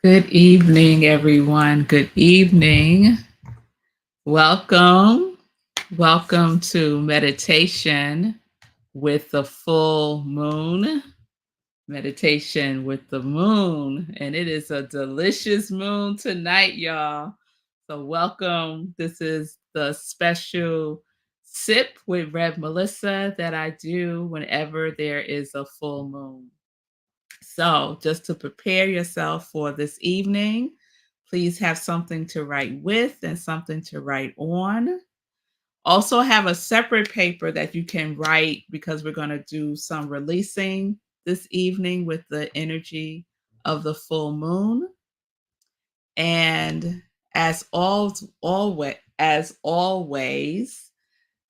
Good evening, everyone. Good evening. Welcome. Welcome to meditation with the full moon. Meditation with the moon. And it is a delicious moon tonight, y'all. So, welcome. This is the special sip with Rev Melissa that I do whenever there is a full moon. So, just to prepare yourself for this evening, please have something to write with and something to write on. Also, have a separate paper that you can write because we're going to do some releasing this evening with the energy of the full moon. And as always,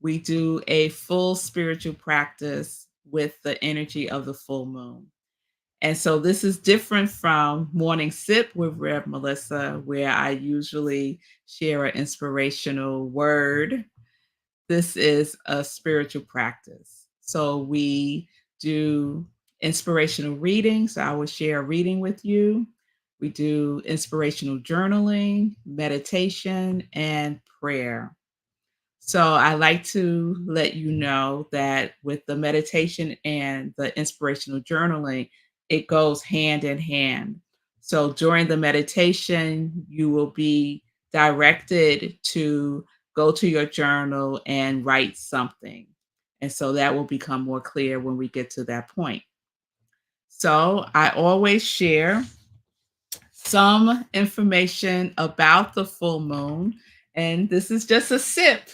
we do a full spiritual practice with the energy of the full moon. And so this is different from Morning Sip with Rev Melissa, where I usually share an inspirational word. This is a spiritual practice. So we do inspirational readings. So I will share a reading with you. We do inspirational journaling, meditation, and prayer. So I like to let you know that with the meditation and the inspirational journaling, it goes hand in hand. So during the meditation, you will be directed to go to your journal and write something. And so that will become more clear when we get to that point. So I always share some information about the full moon. And this is just a sip.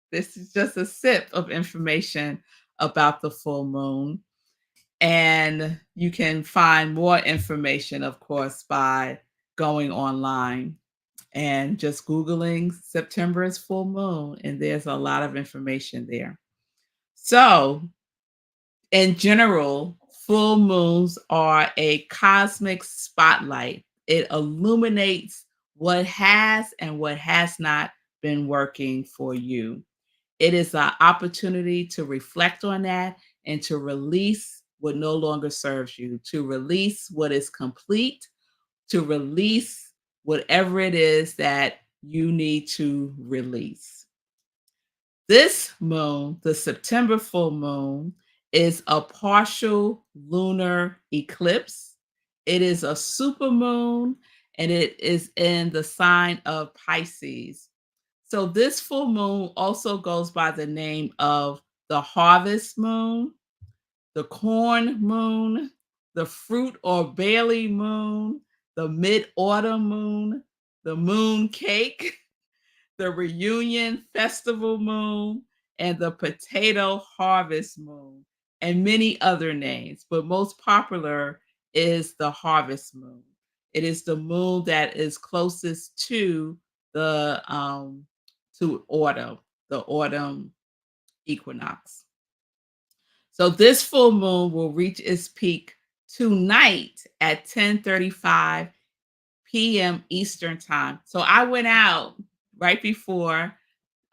This is just a sip of information about the full moon. And you can find more information, of course, by going online and just Googling September is full moon. And there's a lot of information there. So, in general, full moons are a cosmic spotlight. It illuminates what has and what has not been working for you. It is an opportunity to reflect on that and to release what no longer serves you, to release what is complete, to release whatever it is that you need to release. This moon, the September full moon, is a partial lunar eclipse. It is a supermoon and it is in the sign of Pisces. So, this full moon also goes by the name of the harvest moon, the corn moon, the fruit or barley moon, the mid autumn moon, the moon cake, the reunion festival moon, and the potato harvest moon, and many other names. But most popular is the harvest moon. It is the moon that is closest to autumn, the autumn equinox. So this full moon will reach its peak tonight at 10:35 p.m. Eastern time. So I went out right before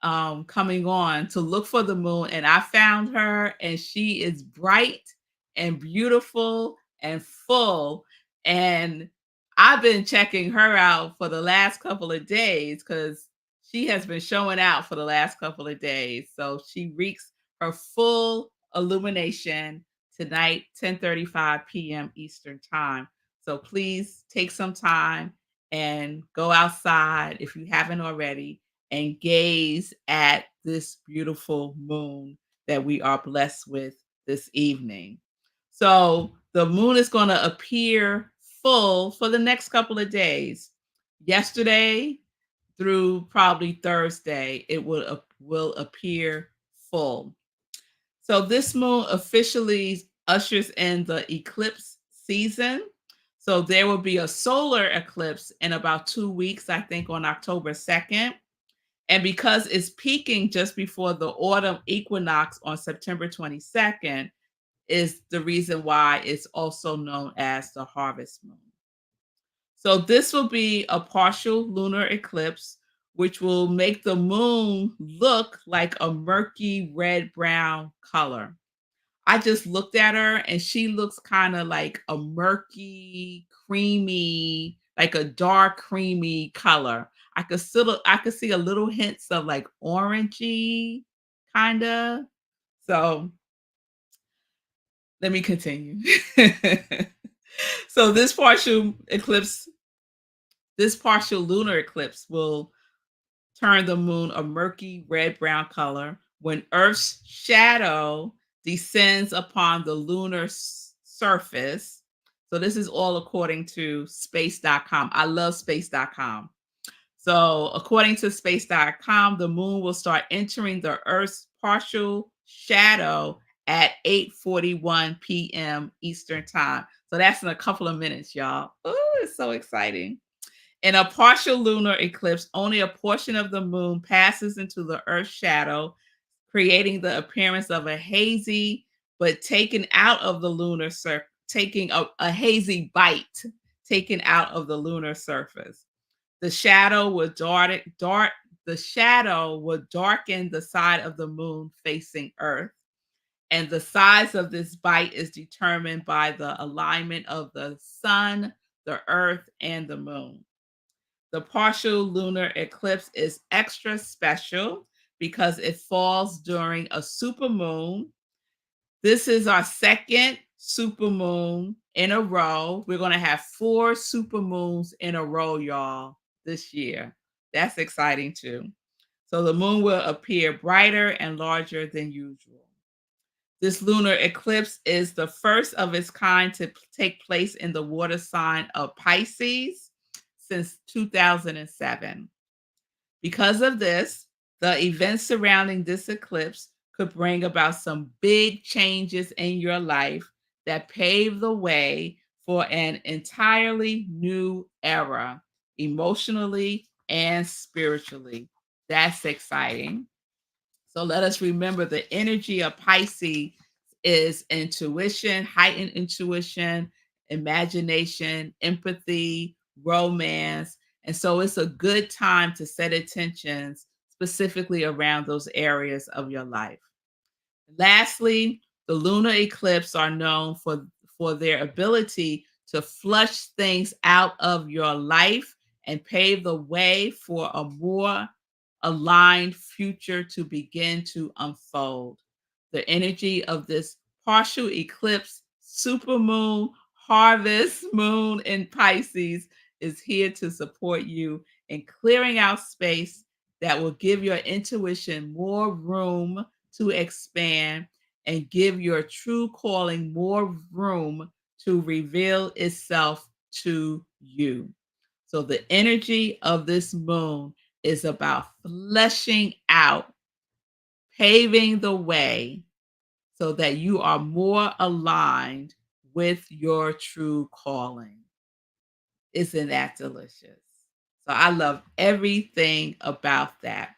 coming on to look for the moon, and I found her, and she is bright and beautiful and full. And I've been checking her out for the last couple of days because she has been showing out for the last couple of days. So she reeks her full illumination tonight, 10:35 p.m. Eastern time. So please take some time and go outside if you haven't already and gaze at this beautiful moon that we are blessed with this evening. So the moon is going to appear full for the next couple of days. Yesterday through probably Thursday, it will appear full. So this moon officially ushers in the eclipse season. So there will be a solar eclipse in about 2 weeks, I think on October 2nd. And because it's peaking just before the autumn equinox on September 22nd, is the reason why it's also known as the harvest moon. So this will be a partial lunar eclipse, which will make the moon look like a murky red brown color. I just looked at her and she looks kind of like a murky, creamy like a dark creamy color. I could see a little hints of like orangey kinda. So let me continue. So this partial lunar eclipse will turn the moon a murky red brown color when Earth's shadow descends upon the lunar surface. So, this is all according to space.com. I love space.com. So, according to space.com, the moon will start entering the Earth's partial shadow at 8:41 p.m. Eastern Time. So, that's in a couple of minutes, y'all. Oh, it's so exciting. In a partial lunar eclipse, only a portion of the moon passes into the Earth's shadow, creating the appearance of a hazy, but taken out of the lunar surface, taking a hazy bite taken out of the lunar surface. The shadow would the shadow would darken the side of the moon facing Earth. And the size of this bite is determined by the alignment of the sun, the earth, and the moon. The partial lunar eclipse is extra special because it falls during a supermoon. This is our second supermoon in a row. We're going to have 4 supermoons in a row, y'all, this year. That's exciting too. So the moon will appear brighter and larger than usual. This lunar eclipse is the first of its kind to take place in the water sign of Pisces since 2007. Because of this, the events surrounding this eclipse could bring about some big changes in your life that pave the way for an entirely new era, emotionally and spiritually. That's exciting. So let us remember the energy of Pisces is intuition, heightened intuition, imagination, empathy, romance. And so it's a good time to set intentions specifically around those areas of your life. Lastly, the lunar eclipse are known for their ability to flush things out of your life and pave the way for a more aligned future to begin to unfold. The energy of this partial eclipse, supermoon, harvest moon in Pisces is here to support you in clearing out space that will give your intuition more room to expand and give your true calling more room to reveal itself to you. So, the energy of this moon is about fleshing out, paving the way so that you are more aligned with your true calling. Isn't that delicious? So I love everything about that.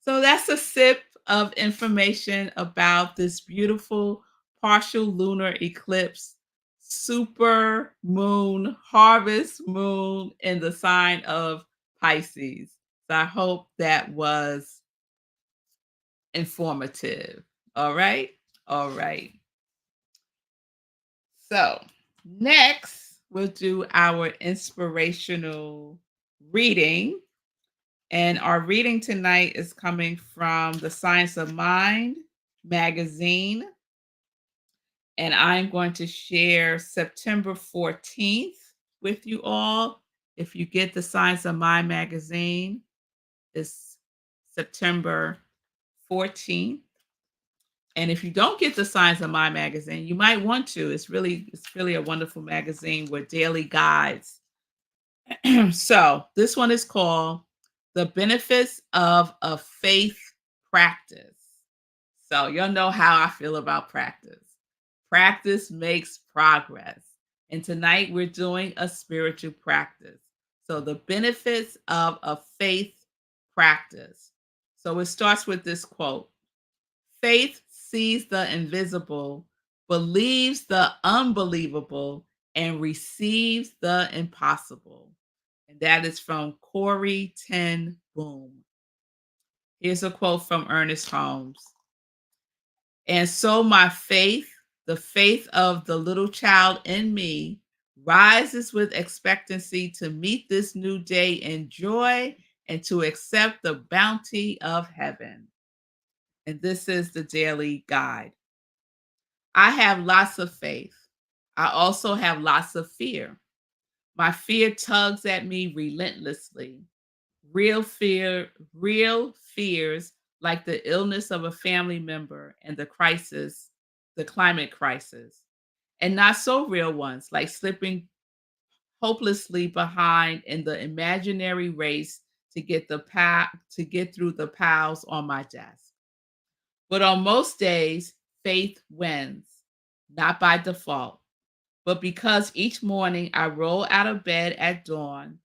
So that's a sip of information about this beautiful partial lunar eclipse, super moon, harvest moon in the sign of Pisces. So I hope that was informative. All right. All right. So next, we'll do our inspirational reading. And our reading tonight is coming from the Science of Mind magazine. And I'm going to share September 14th with you all. If you get the Science of Mind magazine, it's September 14th. And if you don't get the Science of Mind magazine, you might want to. It's really a wonderful magazine with daily guides. So this one is called The Benefits of a Faith Practice. So you'll know how I feel about practice. Practice makes progress. And tonight we're doing a spiritual practice. So the benefits of a faith practice. So it starts with this quote. Faith sees the invisible, believes the unbelievable, and receives the impossible. And that is from Corey Ten Boom. Here's a quote from Ernest Holmes. And so my faith, the faith of the little child in me, rises with expectancy to meet this new day in joy and to accept the bounty of heaven. And this is the daily guide. I have lots of faith. I also have lots of fear. My fear tugs at me relentlessly. Real fears like the illness of a family member and the climate crisis. And not so real ones like slipping hopelessly behind in the imaginary race to get through the piles on my desk. But on most days, faith wins, not by default, but because each morning I roll out of bed at dawn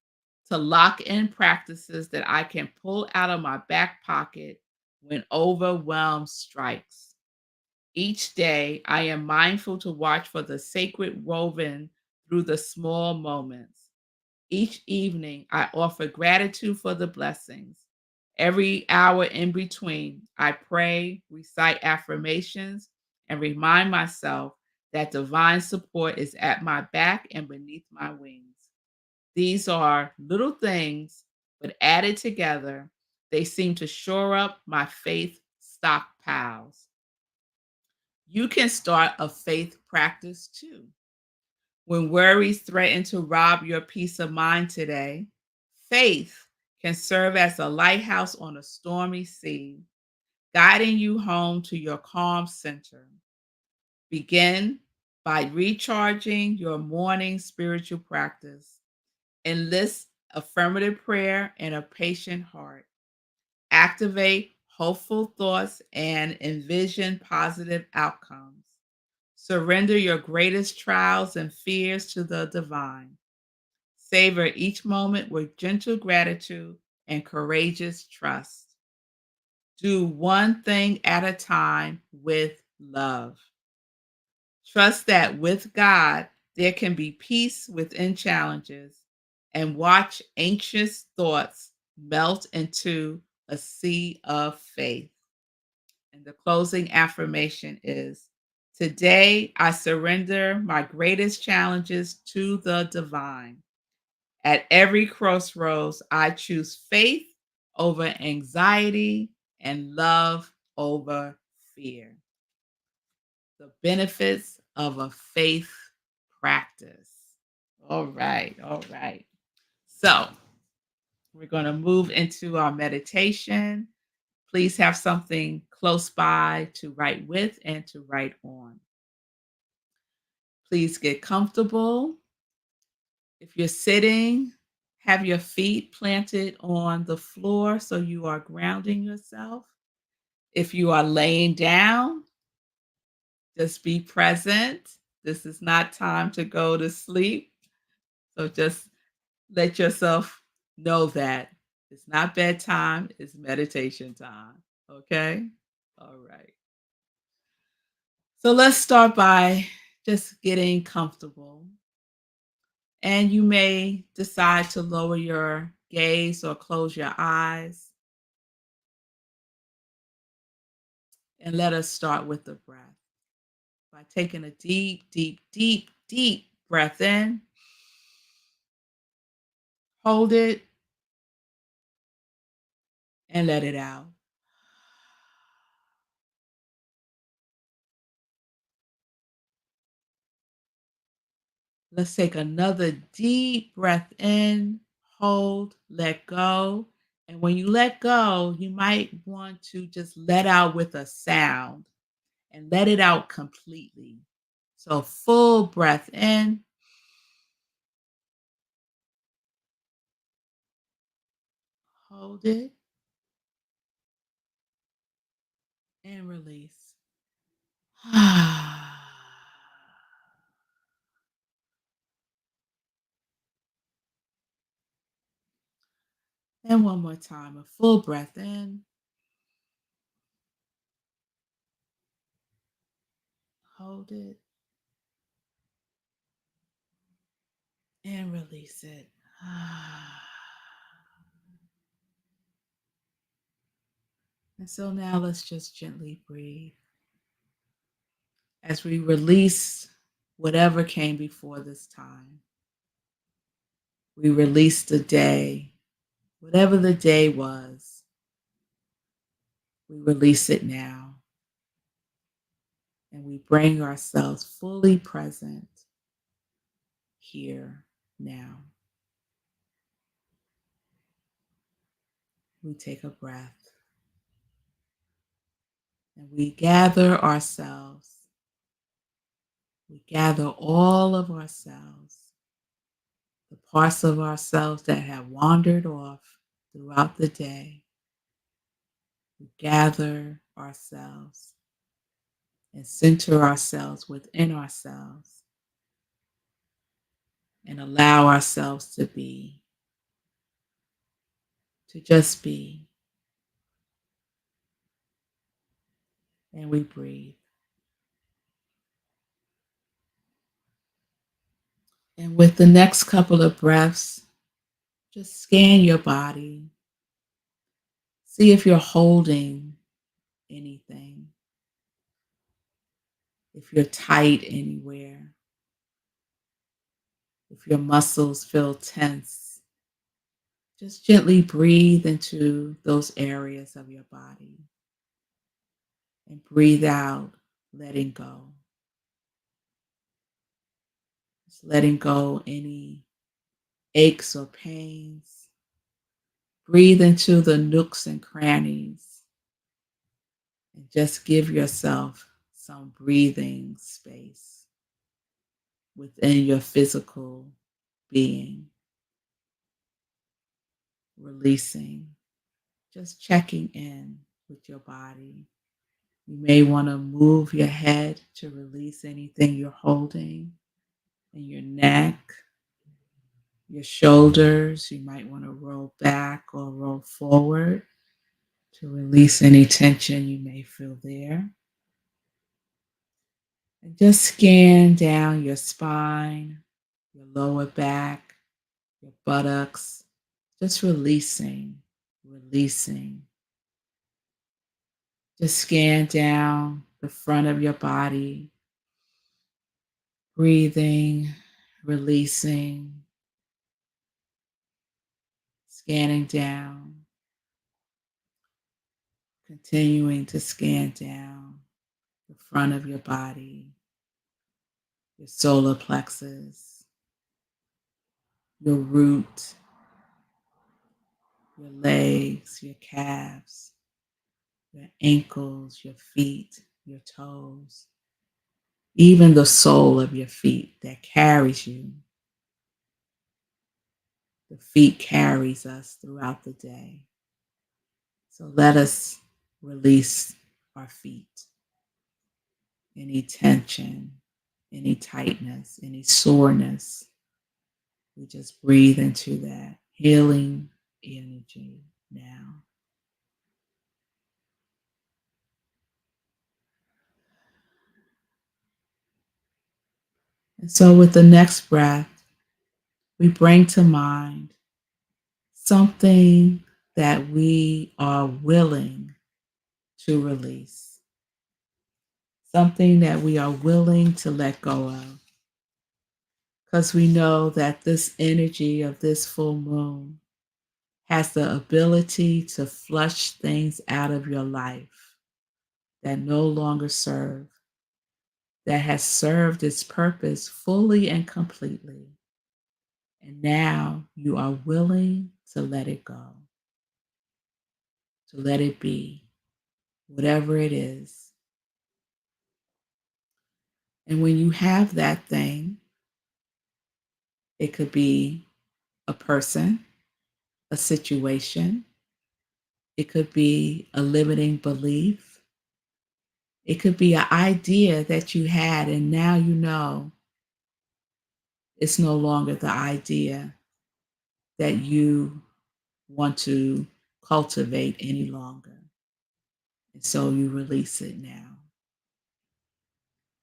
to lock in practices that I can pull out of my back pocket when overwhelm strikes. Each day, I am mindful to watch for the sacred woven through the small moments. Each evening, I offer gratitude for the blessings. Every hour in between, I pray, recite affirmations, and remind myself that divine support is at my back and beneath my wings. These are little things, but added together, they seem to shore up my faith stockpiles. You can start a faith practice too. When worries threaten to rob your peace of mind today, faith can serve as a lighthouse on a stormy sea, guiding you home to your calm center. Begin by recharging your morning spiritual practice. Enlist affirmative prayer and a patient heart. Activate hopeful thoughts and envision positive outcomes. Surrender your greatest trials and fears to the divine. Savor each moment with gentle gratitude and courageous trust. Do one thing at a time with love. Trust that with God, there can be peace within challenges, and watch anxious thoughts melt into a sea of faith. And the closing affirmation is: today, I surrender my greatest challenges to the divine. At every crossroads, I choose faith over anxiety and love over fear. The benefits of a faith practice. All right, all right. So we're going to move into our meditation. Please have something close by to write with and to write on. Please get comfortable. If you're sitting, have your feet planted on the floor so you are grounding yourself. If you are laying down, just be present. This is not time to go to sleep. So just let yourself know that it's not bedtime, it's meditation time. Okay? All right. So let's start by just getting comfortable. And you may decide to lower your gaze or close your eyes. And let us start with the breath by taking a deep breath in. Hold it and let it out. Let's take another deep breath in, hold, let go. And when you let go, you might want to just let out with a sound and let it out completely. So, full breath in, hold it, and release. And one more time, a full breath in, hold it, and release it. And so now let's just gently breathe as we release whatever came before this time. We release the day, whatever the day was, we release it now. And we bring ourselves fully present here now. We take a breath and we gather ourselves. We gather all of ourselves, the parts of ourselves that have wandered off throughout the day. We gather ourselves and center ourselves within ourselves and allow ourselves to be, to just be. And we breathe. And with the next couple of breaths, just scan your body. See if you're holding anything, if you're tight anywhere, if your muscles feel tense. Just gently breathe into those areas of your body and breathe out, letting go. Just letting go any aches or pains. Breathe into the nooks and crannies and just give yourself some breathing space within your physical being. Releasing, just checking in with your body. You may want to move your head to release anything you're holding in your neck, your shoulders. You might want to roll back or roll forward to release any tension you may feel there. And just scan down your spine, your lower back, your buttocks, just releasing, releasing. Just scan down the front of your body, breathing, releasing, scanning down, continuing to scan down the front of your body, your solar plexus, your root, your legs, your calves, your ankles, your feet, your toes, even the sole of your feet that carries you. The feet carries us throughout the day. So let us release our feet. Any tension, any tightness, any soreness. We just breathe into that healing energy now. And so with the next breath, we bring to mind something that we are willing to release, something that we are willing to let go of. Because we know that this energy of this full moon has the ability to flush things out of your life that no longer serve, that has served its purpose fully and completely. And now you are willing to let it go, to let it be, whatever it is. And when you have that thing, it could be a person, a situation, it could be a limiting belief, it could be an idea that you had and now you know it's no longer the idea that you want to cultivate any longer. And so you release it now.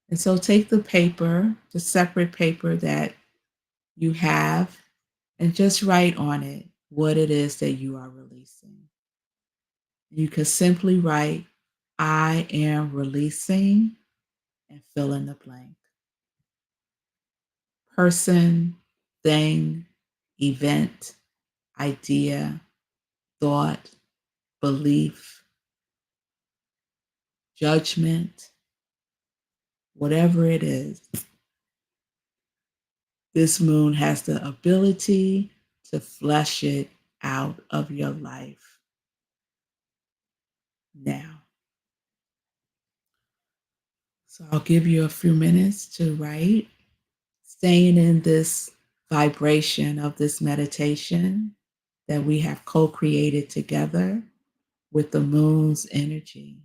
And so take the paper, the separate paper that you have, and just write on it what it is that you are releasing. You can simply write, I am releasing, and fill in the blank. Person, thing, event, idea, thought, belief, judgment, whatever it is, this moon has the ability to flesh it out of your life now. So I'll give you a few minutes to write, staying in this vibration of this meditation that we have co created together with the moon's energy.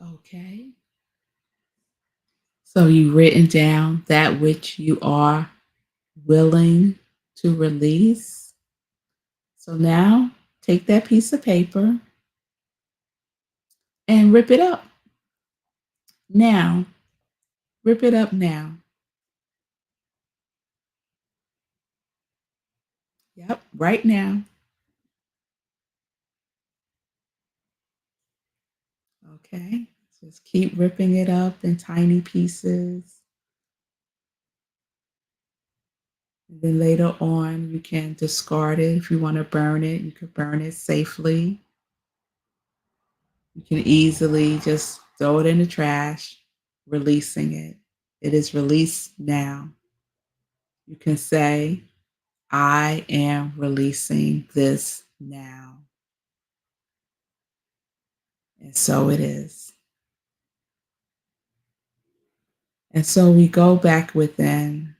Okay. So you've written down that which you are willing to release. So now take that piece of paper and rip it up. Now, rip it up now. Yep, right now. Okay. Just keep ripping it up in tiny pieces. And then later on, you can discard it. If you want to burn it, you can burn it safely. You can easily just throw it in the trash, releasing it. It is released now. You can say, I am releasing this now. And so it is. And so we go back within,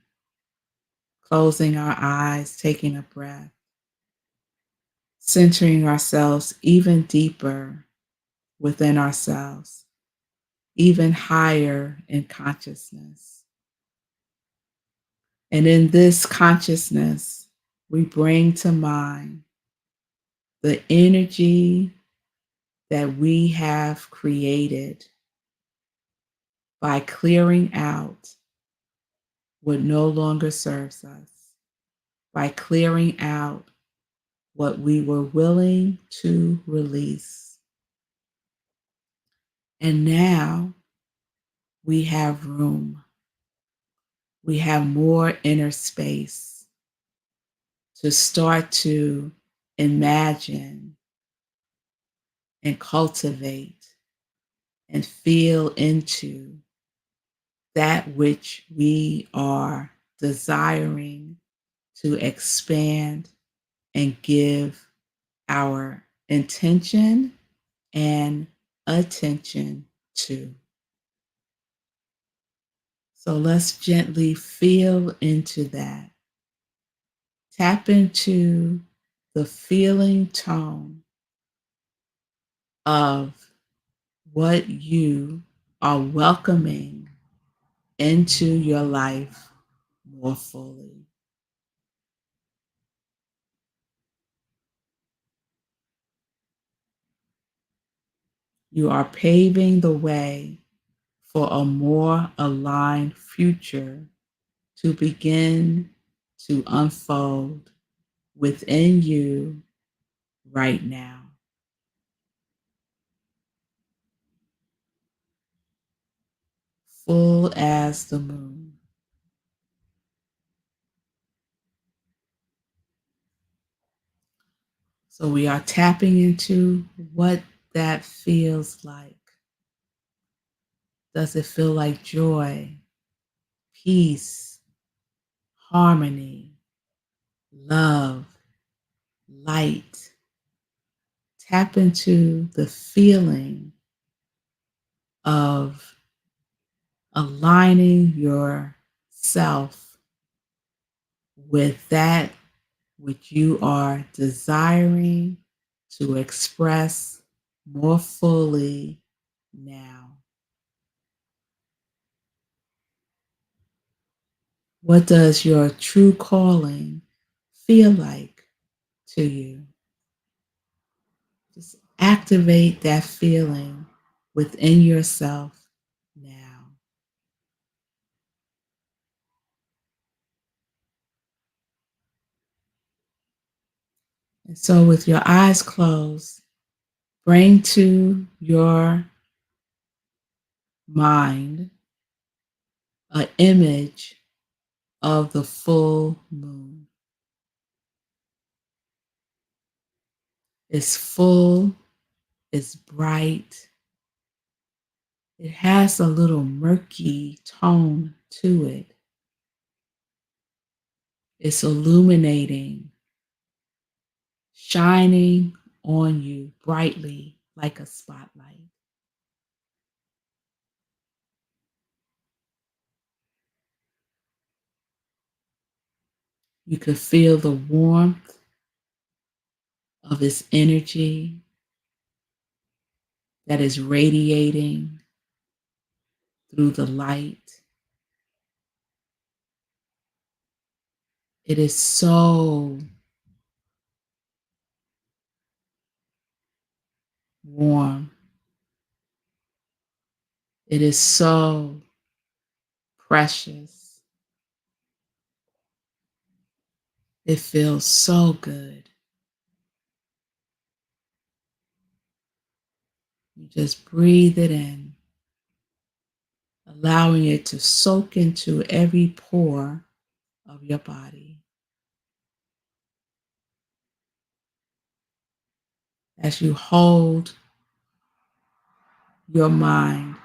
closing our eyes, taking a breath, centering ourselves even deeper within ourselves, even higher in consciousness. And in this consciousness, we bring to mind the energy that we have created by clearing out what no longer serves us, by clearing out what we were willing to release. And now we have room. We have more inner space to start to imagine and cultivate and feel into that which we are desiring to expand and give our intention and attention to. So let's gently feel into that. Tap into the feeling tone of what you are welcoming into your life more fully. You are paving the way for a more aligned future to begin to unfold within you right now. full as the moon. So we are tapping into what that feels like. Does it feel like joy, peace, harmony, love, light? Tap into the feeling of aligning yourself with that which you are desiring to express more fully now. What does your true calling feel like to you? Just activate that feeling within yourself now. And so, with your eyes closed, bring to your mind an image of the full moon. It's full, it's bright, it has a little murky tone to it. It's illuminating, shining on you brightly like a spotlight. You could feel the warmth of its energy that is radiating through the light. It is so warm. It is so precious. It feels so good. You just breathe it in, allowing it to soak into every pore of your body. As you hold your mind,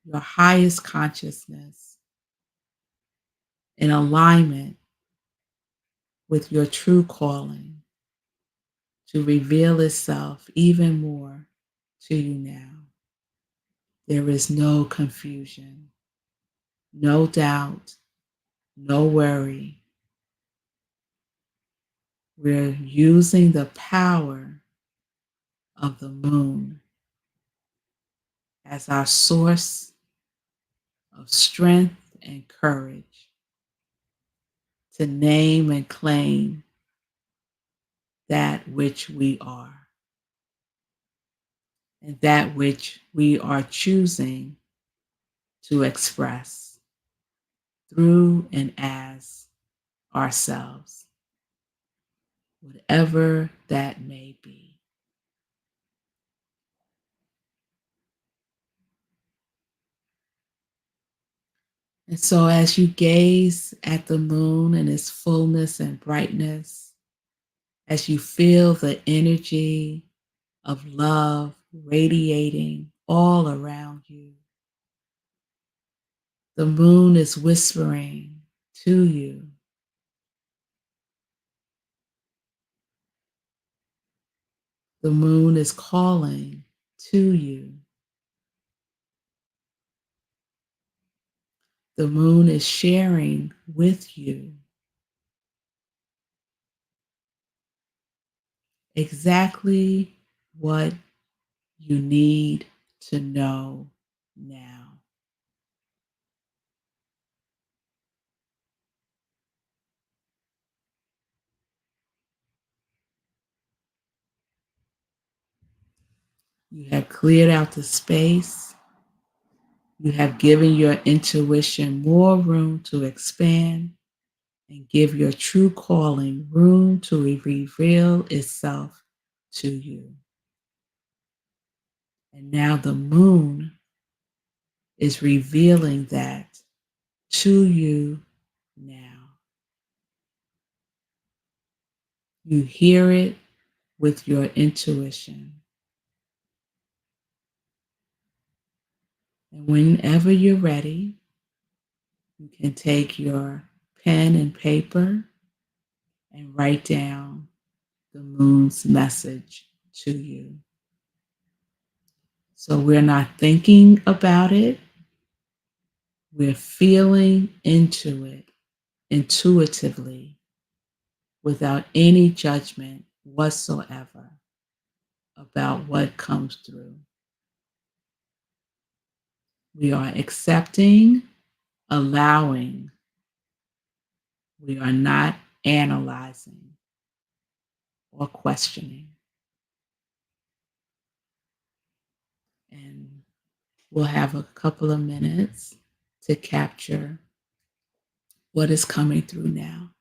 your highest consciousness, in alignment with your true calling to reveal itself even more to you now. There is no confusion, no doubt, no worry. We're using the power of the moon as our source of strength and courage to name and claim that which we are and that which we are choosing to express through and as ourselves, whatever that may be. And so, as you gaze at the moon in its fullness and brightness, as you feel the energy of love radiating all around you, the moon is whispering to you. The moon is calling to you. The moon is sharing with you exactly what you need to know now. You have cleared out the space. You have given your intuition more room to expand and give your true calling room to reveal itself to you. And now the moon is revealing that to you now. You hear it with your intuition. And whenever you're ready, you can take your pen and paper and write down the moon's message to you. So we're not thinking about it, we're feeling into it intuitively without any judgment whatsoever about what comes through. We are accepting, allowing, we are not analyzing or questioning. And we'll have a couple of minutes to capture what is coming through now.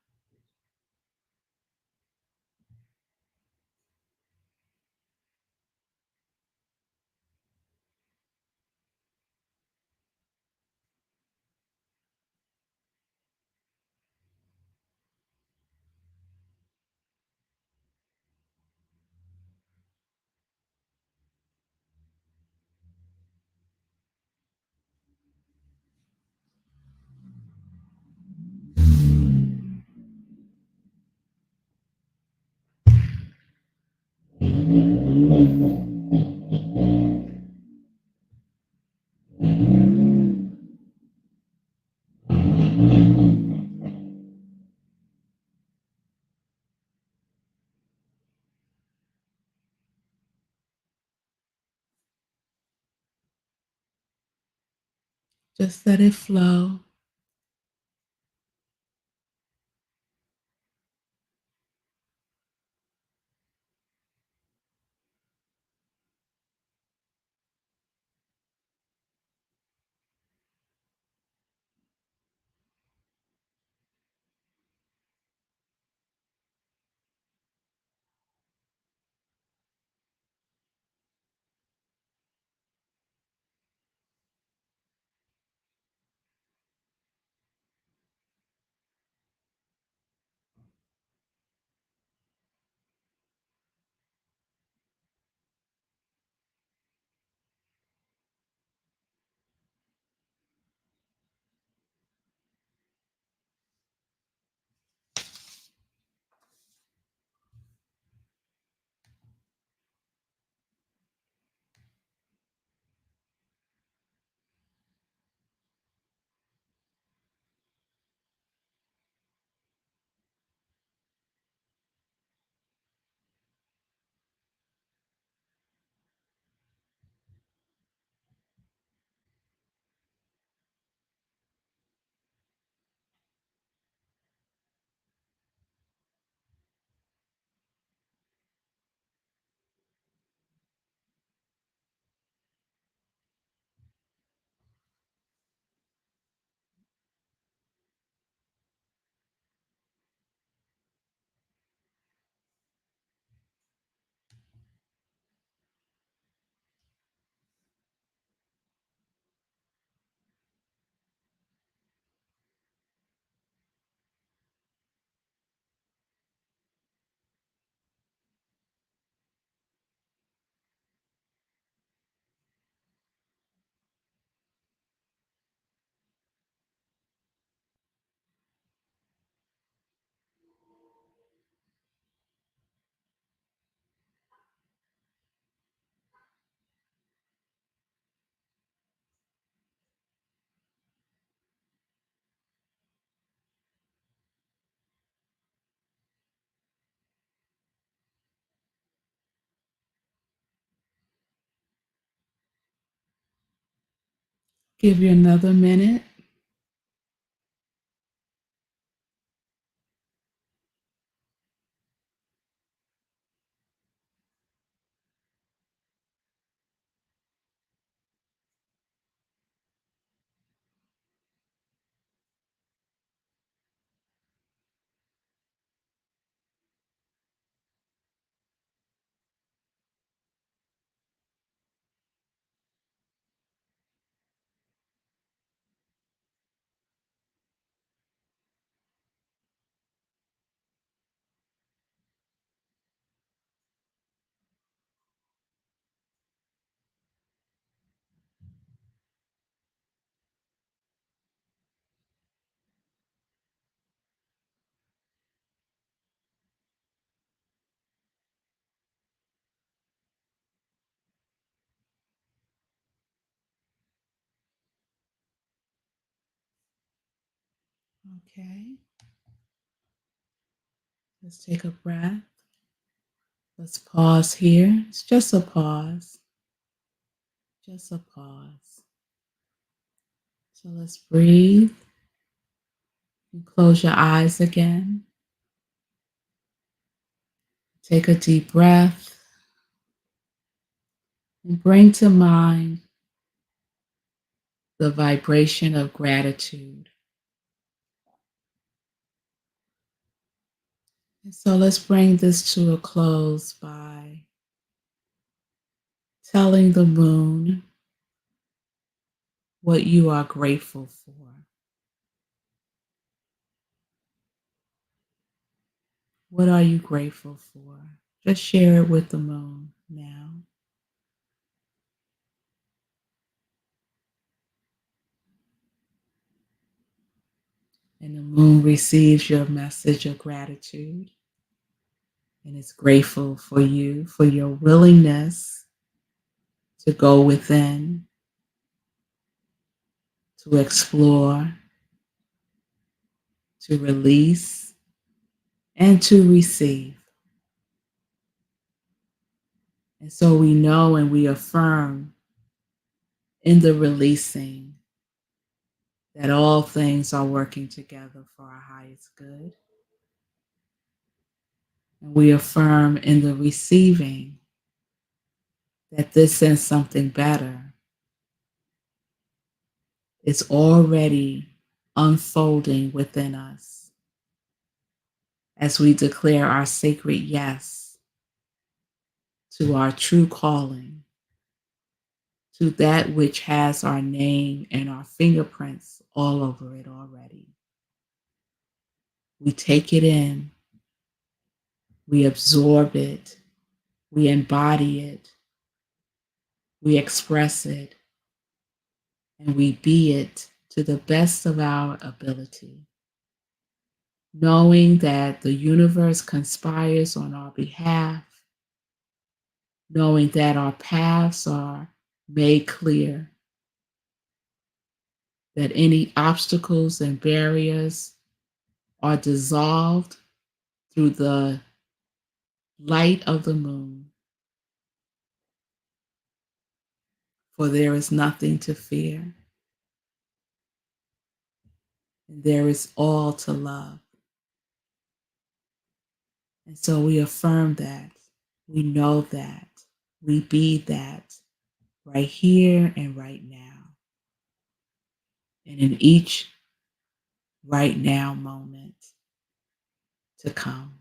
Just let it flow. Give you another minute. Okay. Let's take a breath. Let's pause here. It's just a pause. Just a pause. So let's breathe and close your eyes again. Take a deep breath and bring to mind the vibration of gratitude. And so let's bring this to a close by telling the moon what you are grateful for. What are you grateful for? Just share it with the moon now. And the moon receives your message of gratitude and is grateful for you, for your willingness to go within, to explore, to release, and to receive. And so we know and we affirm in the releasing that all things are working together for our highest good. And we affirm in the receiving that this and something better is already unfolding within us as we declare our sacred yes to our true calling, to that which has our name and our fingerprints all over it already. We take it in, we absorb it, we embody it, we express it, and we be it to the best of our ability, knowing that the universe conspires on our behalf, knowing that our paths are made clear, that any obstacles and barriers are dissolved through the light of the moon, for there is nothing to fear, and there is all to love. And so we affirm that, we know that, we be that right here and right now, and in each right now moment to come.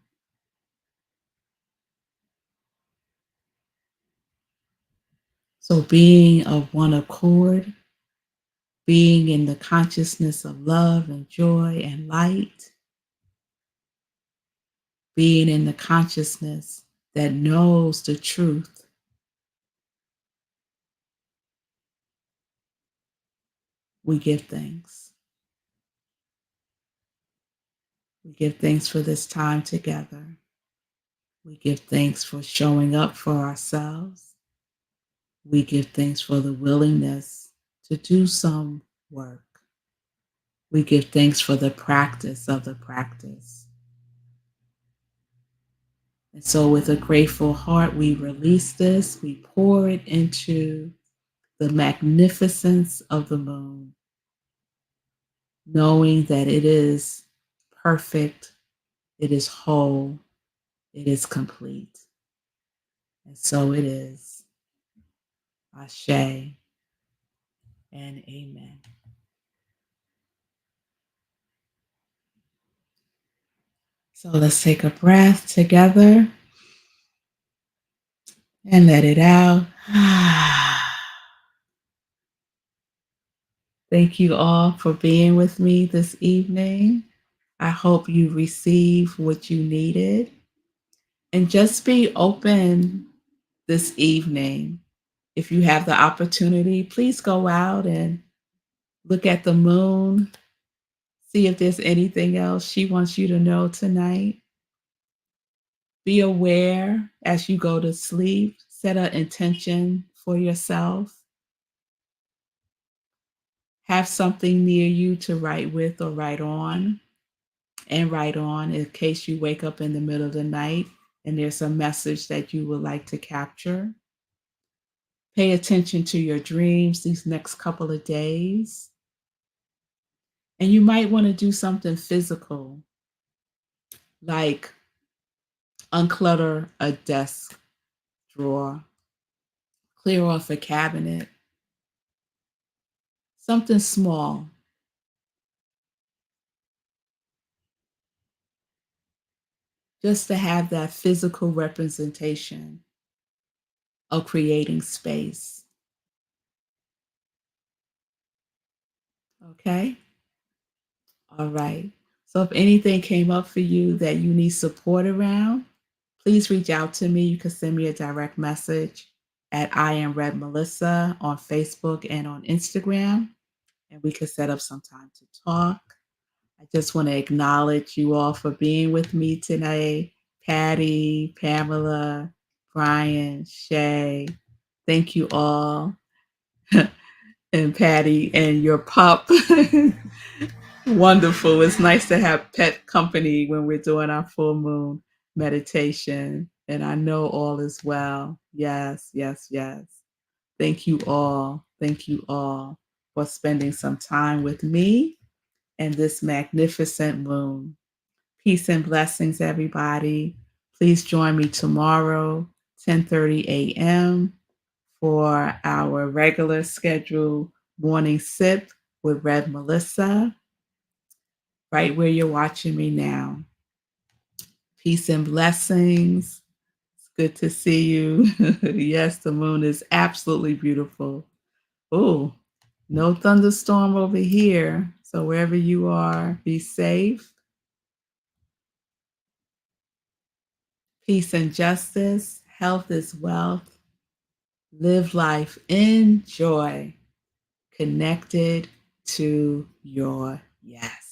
So being of one accord, being in the consciousness of love and joy and light, being in the consciousness that knows the truth, we give thanks. We give thanks for this time together. We give thanks for showing up for ourselves. We give thanks for the willingness to do some work. We give thanks for the practice of the practice. And so with a grateful heart, we release this, we pour it into the magnificence of the moon, knowing that it is perfect, it is whole, it is complete. And so it is. Ashe and amen. So let's take a breath together and let it out. Thank you all for being with me this evening. I hope you receive what you needed. And just be open this evening. If you have the opportunity, please go out and look at the moon, see if there's anything else she wants you to know tonight. Be aware as you go to sleep. Set an intention for yourself. Have something near you to write with or write on, and write on in case you wake up in the middle of the night and there's a message that you would like to capture. Pay attention to your dreams these next couple of days. And you might want to do something physical, like unclutter a desk drawer, clear off a cabinet, something small, just to have that physical representation of creating space. Okay? All right. So if anything came up for you that you need support around, please reach out to me. You can send me a direct message at iamrevmelissa on Facebook and on Instagram, and we could set up some time to talk. I just want to acknowledge you all for being with me today. Patty, Pamela, Brian, Shay, thank you all. And Patty and your pup. Wonderful. It's nice to have pet company when we're doing our full moon meditation. And I know all is well. Yes, yes, yes. Thank you all. Thank you all for spending some time with me and this magnificent moon. Peace and blessings, everybody. Please join me tomorrow, 10:30 a.m. for our regular schedule morning sip with Red Melissa, right where you're watching me now. Peace and blessings. It's good to see you. Yes, the moon is absolutely beautiful. Oh, no thunderstorm over here. So wherever you are, be safe. Peace and justice. Health is wealth. Live life in joy, connected to your yes.